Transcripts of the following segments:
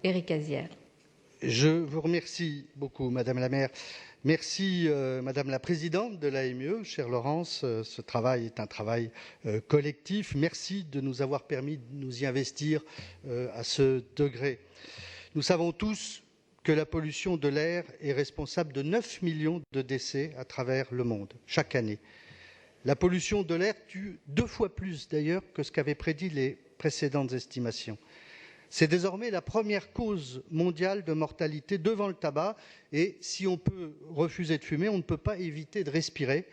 Éric Azière. Je vous remercie beaucoup, Madame la maire. Merci, Madame la présidente de l'AME, chère Laurence. Ce travail est un travail collectif. Merci de nous avoir permis de nous y investir à ce degré. Nous savons tous que la pollution de l'air est responsable de 9 millions de décès à travers le monde, chaque année. La pollution de l'air tue 2 fois plus, d'ailleurs, que ce qu'avaient prédit les précédentes estimations. C'est désormais la première cause mondiale de mortalité devant le tabac. Et si on peut refuser de fumer, on ne peut pas éviter de respirer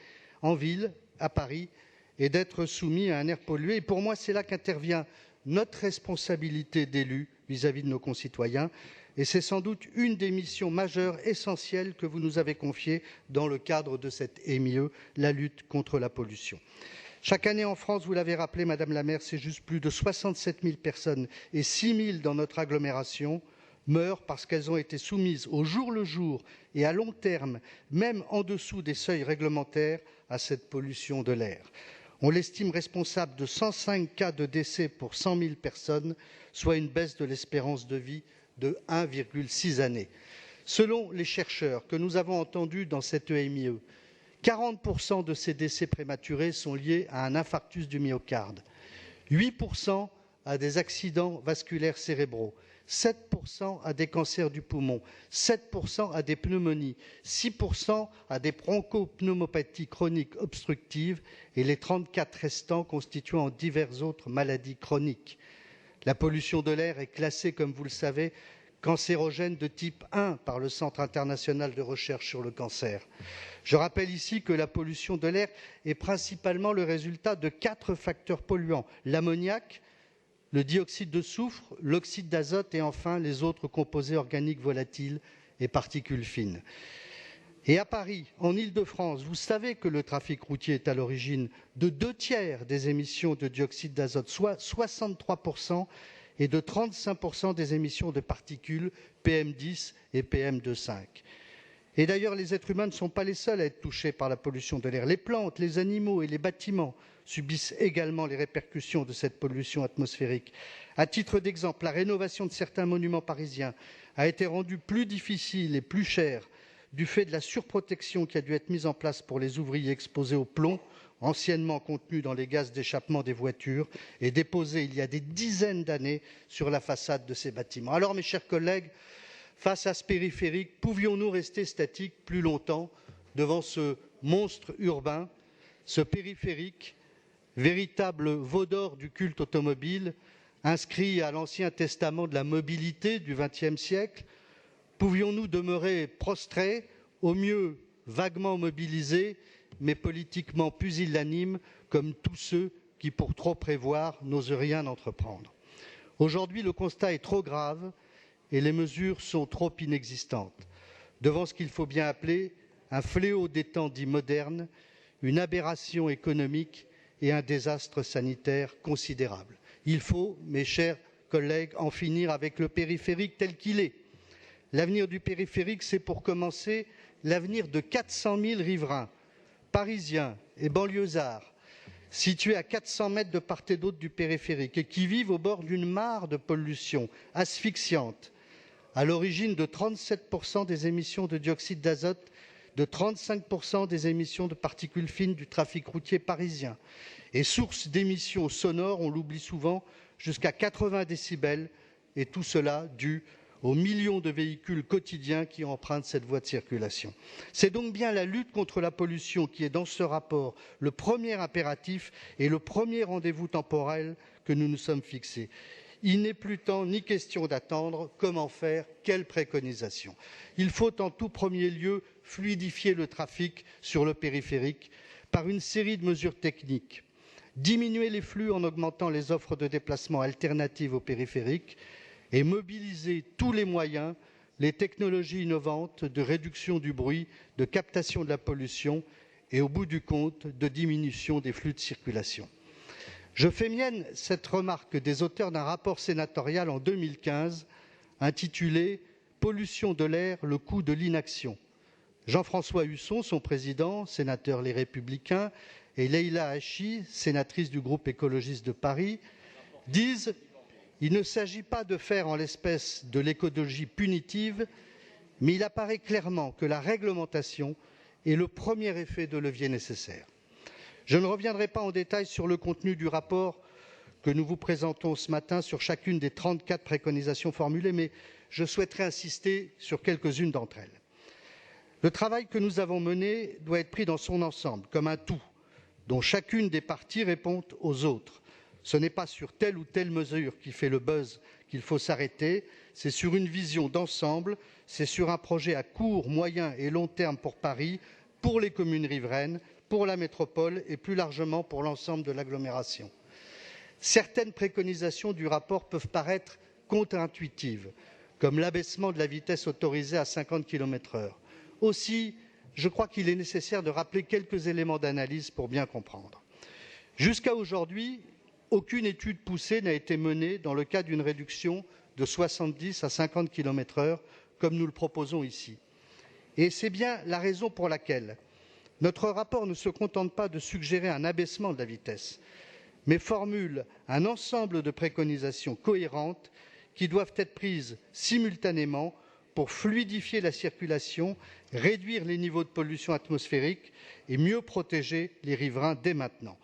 en ville, à Paris, et d'être soumis à un air pollué. Et pour moi, c'est là qu'intervient notre responsabilité d'élus vis-à-vis de nos concitoyens. Et c'est sans doute une des missions majeures, essentielles, que vous nous avez confiées dans le cadre de cette EMIE, la lutte contre la pollution. Chaque année en France, vous l'avez rappelé, Madame la maire, c'est juste plus de 67 000 personnes et 6 000 dans notre agglomération meurent parce qu'elles ont été soumises au jour le jour et à long terme, même en dessous des seuils réglementaires, à cette pollution de l'air. On l'estime responsable de 105 cas de décès pour 100 000 personnes, soit une baisse de l'espérance de vie de 1,6 années. Selon les chercheurs que nous avons entendus dans cette EMIE, 40% de ces décès prématurés sont liés à un infarctus du myocarde, 8% à des accidents vasculaires cérébraux, 7% à des cancers du poumon, 7% à des pneumonies, 6% à des bronchopneumopathies chroniques obstructives et les 34 restants constituant diverses autres maladies chroniques. La pollution de l'air est classée, comme vous le savez, cancérogène de type 1 par le Centre international de recherche sur le cancer. Je rappelle ici que la pollution de l'air est principalement le résultat de 4 facteurs polluants: l'ammoniac, le dioxyde de soufre, l'oxyde d'azote et enfin les autres composés organiques volatiles et particules fines. Et à Paris, en Île-de-France, vous savez que le trafic routier est à l'origine de 2/3 des émissions de dioxyde d'azote, soit 63%, et de 35% des émissions de particules PM10 et PM2,5. Et d'ailleurs, les êtres humains ne sont pas les seuls à être touchés par la pollution de l'air. Les plantes, les animaux et les bâtiments subissent également les répercussions de cette pollution atmosphérique. À titre d'exemple, la rénovation de certains monuments parisiens a été rendue plus difficile et plus chère du fait de la surprotection qui a dû être mise en place pour les ouvriers exposés au plomb, anciennement contenu dans les gaz d'échappement des voitures et déposé il y a des dizaines d'années sur la façade de ces bâtiments. Alors, mes chers collègues, face à ce périphérique, pouvions-nous rester statiques plus longtemps devant ce monstre urbain, ce périphérique, véritable veau d'or du culte automobile, inscrit à l'Ancien Testament de la mobilité du XXe siècle? Pouvions-nous demeurer prostrés, au mieux vaguement mobilisés, mais politiquement pusillanimes, comme tous ceux qui, pour trop prévoir, n'osent rien entreprendre? Aujourd'hui, le constat est trop grave et les mesures sont trop inexistantes, devant ce qu'il faut bien appeler un fléau des temps dits modernes, une aberration économique et un désastre sanitaire considérable. Il faut, mes chers collègues, en finir avec le périphérique tel qu'il est. L'avenir du périphérique, c'est pour commencer l'avenir de 400 000 riverains, parisiens et banlieusards, situés à 400 mètres de part et d'autre du périphérique et qui vivent au bord d'une mare de pollution asphyxiante, à l'origine de 37% des émissions de dioxyde d'azote, de 35% des émissions de particules fines du trafic routier parisien, et source d'émissions sonores, on l'oublie souvent, jusqu'à 80 décibels, et tout cela dû aux millions de véhicules quotidiens qui empruntent cette voie de circulation. C'est donc bien la lutte contre la pollution qui est dans ce rapport le premier impératif et le premier rendez-vous temporel que nous nous sommes fixés. Il n'est plus temps ni question d'attendre. Comment faire? Quelles préconisations? Il faut en tout premier lieu fluidifier le trafic sur le périphérique par une série de mesures techniques. Diminuer les flux en augmentant les offres de déplacement alternatives au périphérique et mobiliser tous les moyens, les technologies innovantes de réduction du bruit, de captation de la pollution et, au bout du compte, de diminution des flux de circulation. Je fais mienne cette remarque des auteurs d'un rapport sénatorial en 2015 intitulé « Pollution de l'air, le coût de l'inaction ». Jean-François Husson, son président, sénateur Les Républicains, et Leïla Hachi, sénatrice du groupe écologiste de Paris, disent Il ne s'agit pas de faire en l'espèce de l'écologie punitive, mais il apparaît clairement que la réglementation est le premier effet de levier nécessaire. Je ne reviendrai pas en détail sur le contenu du rapport que nous vous présentons ce matin sur chacune des 34 préconisations formulées, mais je souhaiterais insister sur quelques-unes d'entre elles. Le travail que nous avons mené doit être pris dans son ensemble, comme un tout, dont chacune des parties répond aux autres. Ce n'est pas sur telle ou telle mesure qui fait le buzz qu'il faut s'arrêter, c'est sur une vision d'ensemble, c'est sur un projet à court, moyen et long terme pour Paris, pour les communes riveraines, pour la métropole et plus largement pour l'ensemble de l'agglomération. Certaines préconisations du rapport peuvent paraître contre-intuitives, comme l'abaissement de la vitesse autorisée à 50 km/h. Aussi, je crois qu'il est nécessaire de rappeler quelques éléments d'analyse pour bien comprendre. Jusqu'à aujourd'hui, aucune étude poussée n'a été menée dans le cas d'une réduction de 70 à 50 km/h, comme nous le proposons ici. Et c'est bien la raison pour laquelle notre rapport ne se contente pas de suggérer un abaissement de la vitesse, mais formule un ensemble de préconisations cohérentes qui doivent être prises simultanément pour fluidifier la circulation, réduire les niveaux de pollution atmosphérique et mieux protéger les riverains dès maintenant.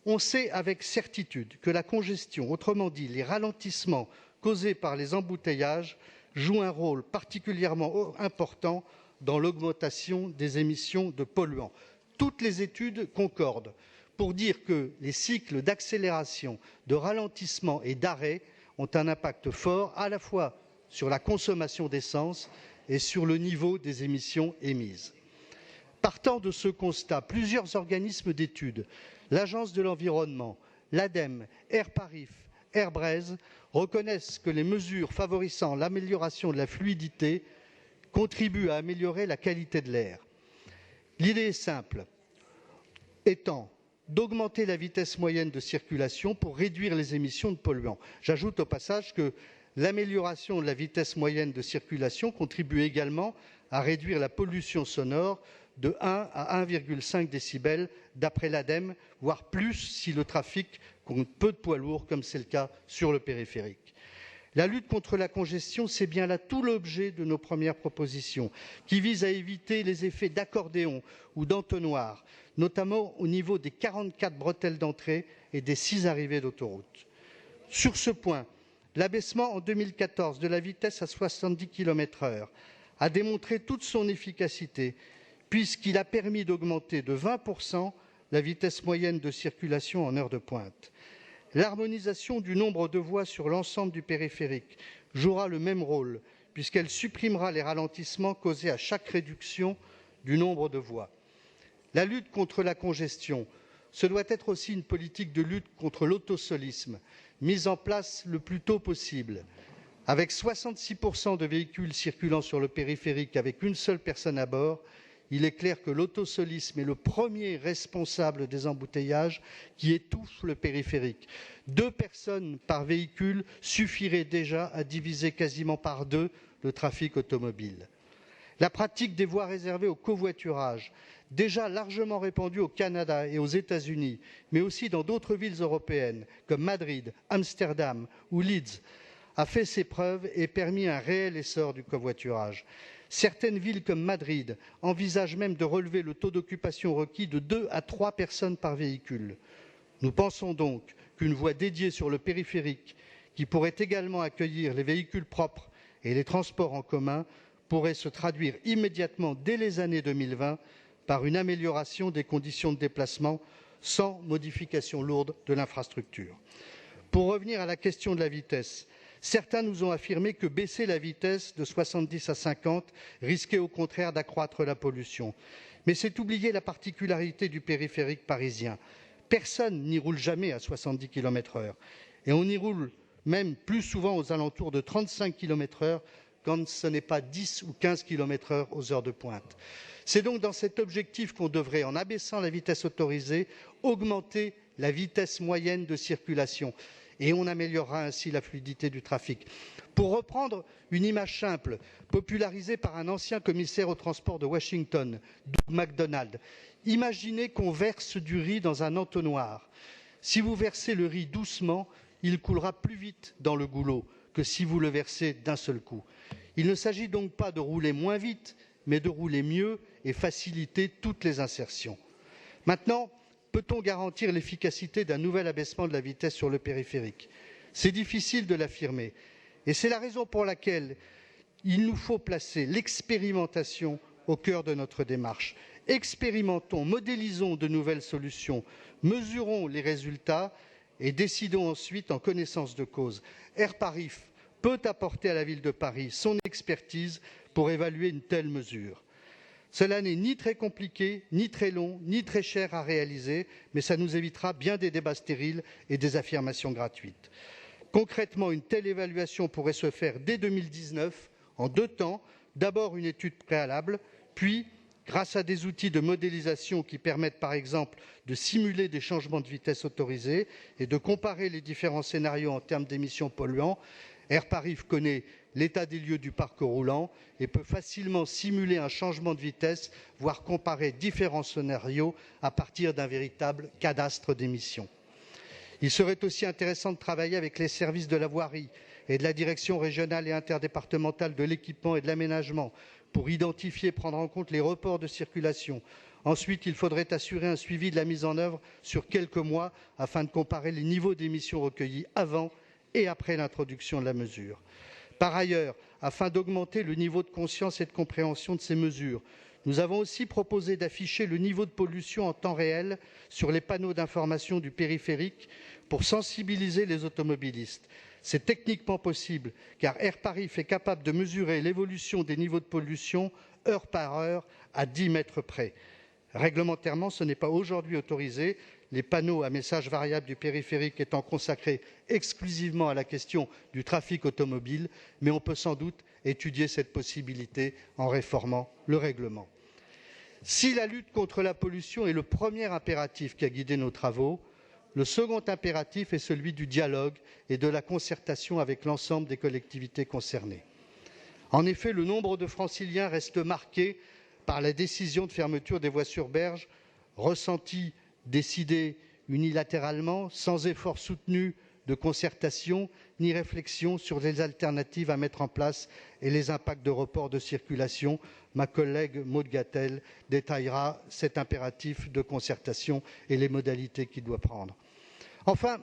On sait avec certitude que la congestion, autrement dit les ralentissements causés par les embouteillages, jouent un rôle particulièrement important dans l'augmentation des émissions de polluants. Toutes les études concordent pour dire que les cycles d'accélération, de ralentissement et d'arrêt ont un impact fort à la fois sur la consommation d'essence et sur le niveau des émissions émises. Partant de ce constat, plusieurs organismes d'études, l'Agence de l'environnement, l'ADEME, Airparif, Airbreeze, reconnaissent que les mesures favorisant l'amélioration de la fluidité contribuent à améliorer la qualité de l'air. L'idée est simple, étant d'augmenter la vitesse moyenne de circulation pour réduire les émissions de polluants. J'ajoute au passage que l'amélioration de la vitesse moyenne de circulation contribue également à réduire la pollution sonore de 1 à 1,5 décibels d'après l'ADEME, voire plus si le trafic compte peu de poids lourds, comme c'est le cas sur le périphérique. La lutte contre la congestion, c'est bien là tout l'objet de nos premières propositions, qui visent à éviter les effets d'accordéon ou d'entonnoir, notamment au niveau des 44 bretelles d'entrée et des 6 arrivées d'autoroute. Sur ce point, l'abaissement en 2014 de la vitesse à 70 km/h a démontré toute son efficacité, puisqu'il a permis d'augmenter de 20% la vitesse moyenne de circulation en heure de pointe. L'harmonisation du nombre de voies sur l'ensemble du périphérique jouera le même rôle, puisqu'elle supprimera les ralentissements causés à chaque réduction du nombre de voies. La lutte contre la congestion, ce doit être aussi une politique de lutte contre l'autosolisme, mise en place le plus tôt possible. Avec 66% de véhicules circulant sur le périphérique avec une seule personne à bord, il est clair que l'autosolisme est le premier responsable des embouteillages qui étouffent le périphérique. 2 personnes par véhicule suffiraient déjà à diviser quasiment par 2 le trafic automobile. La pratique des voies réservées au covoiturage, déjà largement répandue au Canada et aux États-Unis, mais aussi dans d'autres villes européennes comme Madrid, Amsterdam ou Leeds, a fait ses preuves et permis un réel essor du covoiturage. Certaines villes comme Madrid envisagent même de relever le taux d'occupation requis de 2 à 3 personnes par véhicule. Nous pensons donc qu'une voie dédiée sur le périphérique, qui pourrait également accueillir les véhicules propres et les transports en commun, pourrait se traduire immédiatement dès les années 2020 par une amélioration des conditions de déplacement sans modification lourde de l'infrastructure. Pour revenir à la question de la vitesse, certains nous ont affirmé que baisser la vitesse de 70 à 50 risquait au contraire d'accroître la pollution. Mais c'est oublier la particularité du périphérique parisien. Personne n'y roule jamais à 70 km/h et on y roule même plus souvent aux alentours de 35 km/h quand ce n'est pas 10 ou 15 km/h aux heures de pointe. C'est donc dans cet objectif qu'on devrait, en abaissant la vitesse autorisée, augmenter la vitesse moyenne de circulation et on améliorera ainsi la fluidité du trafic. Pour reprendre une image simple, popularisée par un ancien commissaire au transport de Washington, Doug McDonald, imaginez qu'on verse du riz dans un entonnoir. Si vous versez le riz doucement, il coulera plus vite dans le goulot que si vous le versez d'un seul coup. Il ne s'agit donc pas de rouler moins vite, mais de rouler mieux et faciliter toutes les insertions. Maintenant, peut-on garantir l'efficacité d'un nouvel abaissement de la vitesse sur le périphérique? C'est difficile de l'affirmer. Et c'est la raison pour laquelle il nous faut placer l'expérimentation au cœur de notre démarche. Expérimentons, modélisons de nouvelles solutions, mesurons les résultats et décidons ensuite en connaissance de cause. Airparif peut apporter à la ville de Paris son expertise pour évaluer une telle mesure. Cela n'est ni très compliqué, ni très long, ni très cher à réaliser, mais ça nous évitera bien des débats stériles et des affirmations gratuites. Concrètement, une telle évaluation pourrait se faire dès 2019, en 2 temps. D'abord une étude préalable, puis, grâce à des outils de modélisation qui permettent par exemple de simuler des changements de vitesse autorisés et de comparer les différents scénarios en termes d'émissions polluants, Airparif connaît l'état des lieux du parc roulant et peut facilement simuler un changement de vitesse, voire comparer différents scénarios à partir d'un véritable cadastre d'émissions. Il serait aussi intéressant de travailler avec les services de la voirie et de la direction régionale et interdépartementale de l'équipement et de l'aménagement pour identifier et prendre en compte les reports de circulation. Ensuite, il faudrait assurer un suivi de la mise en œuvre sur quelques mois afin de comparer les niveaux d'émissions recueillis avant et après l'introduction de la mesure. Par ailleurs, afin d'augmenter le niveau de conscience et de compréhension de ces mesures, nous avons aussi proposé d'afficher le niveau de pollution en temps réel sur les panneaux d'information du périphérique pour sensibiliser les automobilistes. C'est techniquement possible car Airparif est capable de mesurer l'évolution des niveaux de pollution heure par heure à 10 mètres près. Réglementairement, ce n'est pas aujourd'hui autorisé, les panneaux à messages variables du périphérique étant consacrés exclusivement à la question du trafic automobile, mais on peut sans doute étudier cette possibilité en réformant le règlement. Si la lutte contre la pollution est le premier impératif qui a guidé nos travaux, le second impératif est celui du dialogue et de la concertation avec l'ensemble des collectivités concernées. En effet, le nombre de Franciliens reste marqué par la décision de fermeture des voies sur berge, ressentie, décidée unilatéralement, sans effort soutenu de concertation ni réflexion sur les alternatives à mettre en place et les impacts de report de circulation. Ma collègue Maud Gattel détaillera cet impératif de concertation et les modalités qu'il doit prendre. Enfin,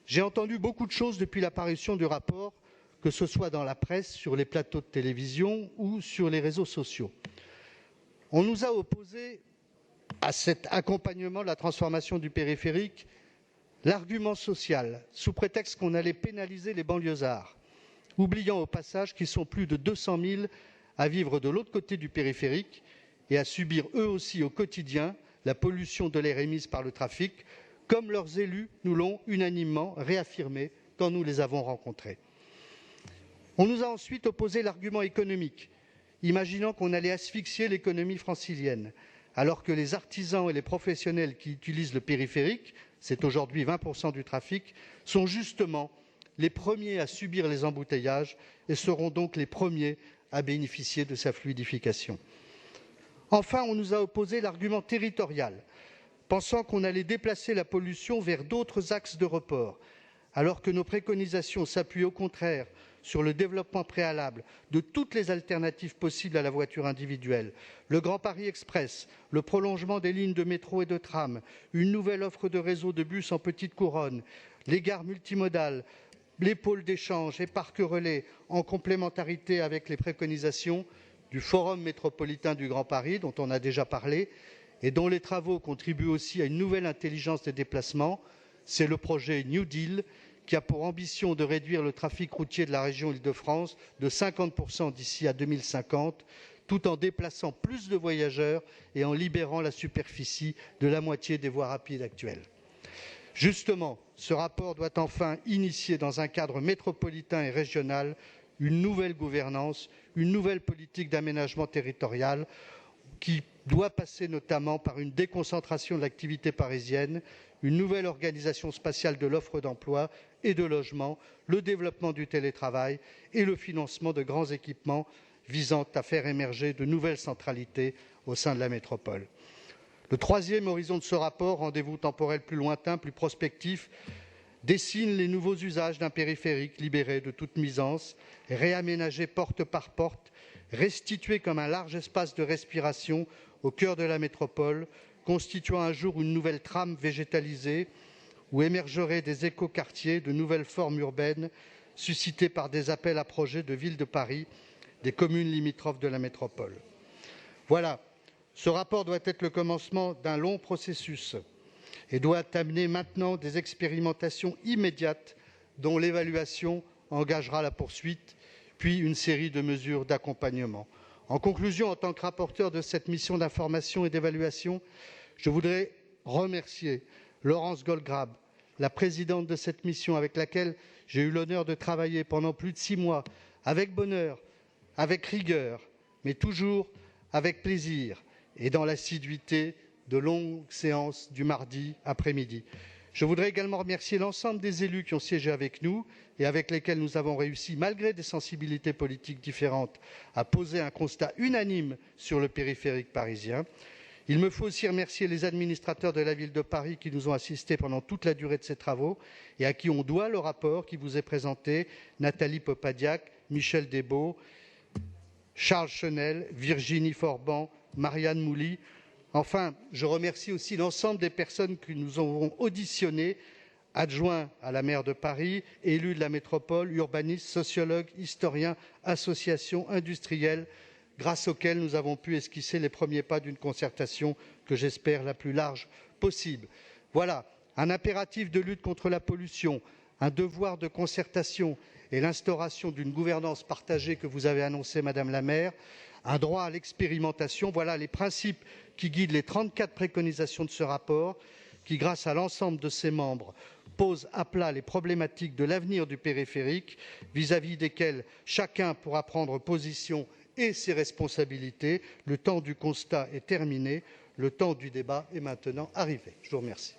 j'ai entendu beaucoup de choses depuis l'apparition du rapport, que ce soit dans la presse, sur les plateaux de télévision ou sur les réseaux sociaux. On nous a opposé à cet accompagnement de la transformation du périphérique l'argument social, sous prétexte qu'on allait pénaliser les banlieusards, oubliant au passage qu'ils sont plus de 200 000 à vivre de l'autre côté du périphérique et à subir eux aussi au quotidien la pollution de l'air émise par le trafic, comme leurs élus nous l'ont unanimement réaffirmé quand nous les avons rencontrés. On nous a ensuite opposé l'argument économique, imaginant qu'on allait asphyxier l'économie francilienne, alors que les artisans et les professionnels qui utilisent le périphérique, c'est aujourd'hui 20% du trafic, sont justement les premiers à subir les embouteillages et seront donc les premiers à bénéficier de sa fluidification. Enfin, on nous a opposé l'argument territorial, pensant qu'on allait déplacer la pollution vers d'autres axes de report, alors que nos préconisations s'appuient au contraire sur le développement préalable de toutes les alternatives possibles à la voiture individuelle, le Grand Paris Express, le prolongement des lignes de métro et de tram, une nouvelle offre de réseau de bus en petite couronne, les gares multimodales, les pôles d'échange et parcs relais en complémentarité avec les préconisations du Forum métropolitain du Grand Paris, dont on a déjà parlé, et dont les travaux contribuent aussi à une nouvelle intelligence des déplacements. C'est le projet New Deal, qui a pour ambition de réduire le trafic routier de la région Île-de-France de 50% d'ici à 2050, tout en déplaçant plus de voyageurs et en libérant la superficie de la moitié des voies rapides actuelles. Justement, ce rapport doit enfin initier dans un cadre métropolitain et régional une nouvelle gouvernance, une nouvelle politique d'aménagement territorial qui doit passer notamment par une déconcentration de l'activité parisienne, une nouvelle organisation spatiale de l'offre d'emploi et de logement, le développement du télétravail et le financement de grands équipements visant à faire émerger de nouvelles centralités au sein de la métropole. Le troisième horizon de ce rapport, rendez-vous temporel plus lointain, plus prospectif, dessine les nouveaux usages d'un périphérique libéré de toute nuisance, réaménagé porte par porte, restitué comme un large espace de respiration au cœur de la métropole, constituant un jour une nouvelle trame végétalisée où émergeraient des écoquartiers, de nouvelles formes urbaines suscitées par des appels à projets de Ville de Paris, des communes limitrophes de la métropole. Voilà, ce rapport doit être le commencement d'un long processus et doit amener maintenant des expérimentations immédiates dont l'évaluation engagera la poursuite, puis une série de mesures d'accompagnement. En conclusion, en tant que rapporteur de cette mission d'information et d'évaluation, je voudrais remercier Laurence Goldgrab, la présidente de cette mission avec laquelle j'ai eu l'honneur de travailler pendant plus de 6 mois, avec bonheur, avec rigueur, mais toujours avec plaisir et dans l'assiduité de longues séances du mardi après-midi. Je voudrais également remercier l'ensemble des élus qui ont siégé avec nous et avec lesquels nous avons réussi, malgré des sensibilités politiques différentes, à poser un constat unanime sur le périphérique parisien. Il me faut aussi remercier les administrateurs de la Ville de Paris qui nous ont assistés pendant toute la durée de ces travaux et à qui on doit le rapport qui vous est présenté, Nathalie Popadiac, Michel Desbaux, Charles Chenel, Virginie Forban, Marianne Mouly. Enfin, je remercie aussi l'ensemble des personnes que nous avons auditionnées, adjoints à la maire de Paris, élus de la métropole, urbanistes, sociologues, historiens, associations, industriels, grâce auxquels nous avons pu esquisser les premiers pas d'une concertation que j'espère la plus large possible. Voilà, un impératif de lutte contre la pollution, un devoir de concertation et l'instauration d'une gouvernance partagée que vous avez annoncée, Madame la maire, un droit à l'expérimentation. Voilà les principes qui guident les 34 préconisations de ce rapport, qui, grâce à l'ensemble de ses membres, posent à plat les problématiques de l'avenir du périphérique, vis-à-vis desquelles chacun pourra prendre position et ses responsabilités. Le temps du constat est terminé, le temps du débat est maintenant arrivé. Je vous remercie.